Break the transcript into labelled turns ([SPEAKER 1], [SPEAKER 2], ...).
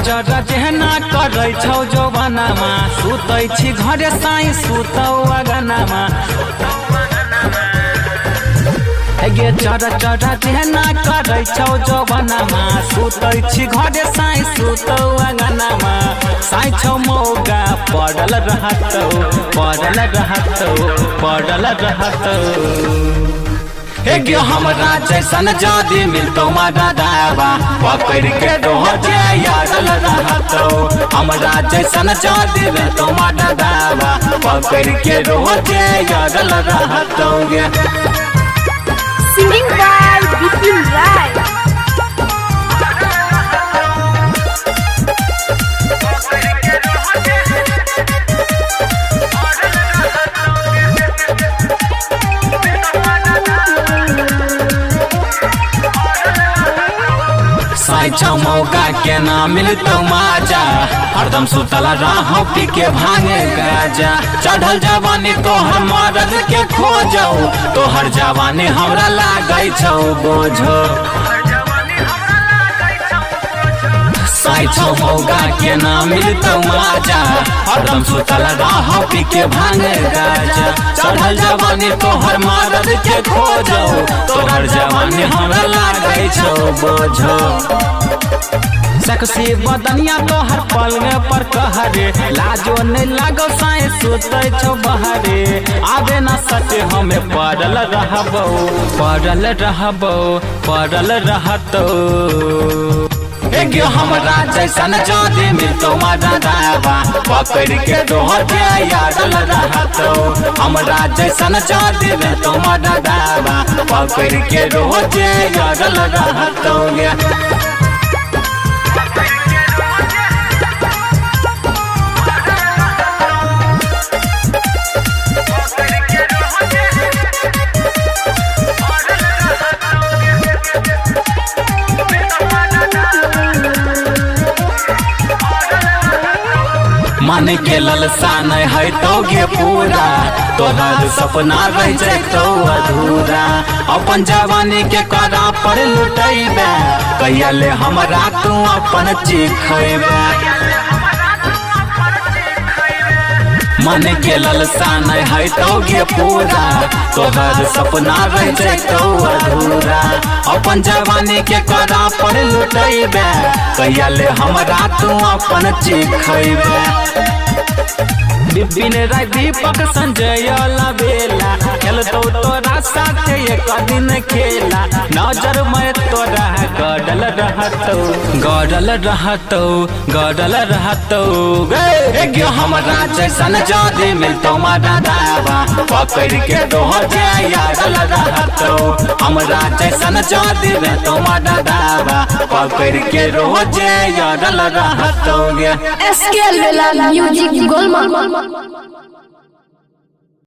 [SPEAKER 1] चरा जेहना करै छौ जवानामा सुतै छी घरे साई सुतौ अगनामा गे चरा जेहना करै छौ जवानामा सुतै छी घरे साई सुतौ अगनामा साई छौ मौगा पड़ल रहतौ हे गे हमरा जैसन जादी मिलतौ मारा दावा पकड़ के डोह यारल रहतौ हमरा जैसन जादी मिलतौ मारा दावा पकड़ के डोह यारल रहतौ गे
[SPEAKER 2] Singing by Bipin Rai.
[SPEAKER 1] साई छौ मौका के ना मिलतौ माजा हरदम सुतल रहौ पी के भांगे गाजा चढ़ल जवानी तोहर मरद के खोजौ तोहर जवानी हमरा लागै छौ बोझो साई छौ मौका के ना मिलतौ माजा हरदम सुतल रहौ पी के भांगे गाजा चढ़ल जवानी तोहर मरद के खोजौ तोहर जवानी हमरा लागै छौ बोझो सकसी बदनिया तोहर पलंग पर कहरे लाजो नहीं लागो साई सुतै छौ बहरे आबे न सटे हमें पड़ल रहतौ हे गे हमरा जैसन जादी मिलतौ मारा दावा पकड़ के डोह यारल रहतौ हमरा जैसन जादी मिलतौ मारा दावा पकड़ के डोह यारल रहतौ गे मन के ललसा नहीं है तो गे पूरा तोहर सपना रह जैतौ अधूरा अपन जवानी के करा पर लुटैबे कहिया ले हमरा तू अपन चिखैबे मन के ललसा नहीं है तो गे पूरा तोहर सपना रह जैतौ अधूरा अपन जवानी के करा पर लुटैबे कहिया ले हमरा तू अपन चिखैबे बिपिन राय दीपक संजय लबेला खेलतौ तोरा साथे एक दिन खेला नजर में तोरा गड़ल रहतौ गे गे हमरा जैसन जादी मिलतौ मारा दावा पकड़ के डोह यारल रहतौ हमरा जैसन जादी मिलतौ मारा दावा पकड़ के डोह यारल रहतौ गे
[SPEAKER 2] SK Lela Music Golma.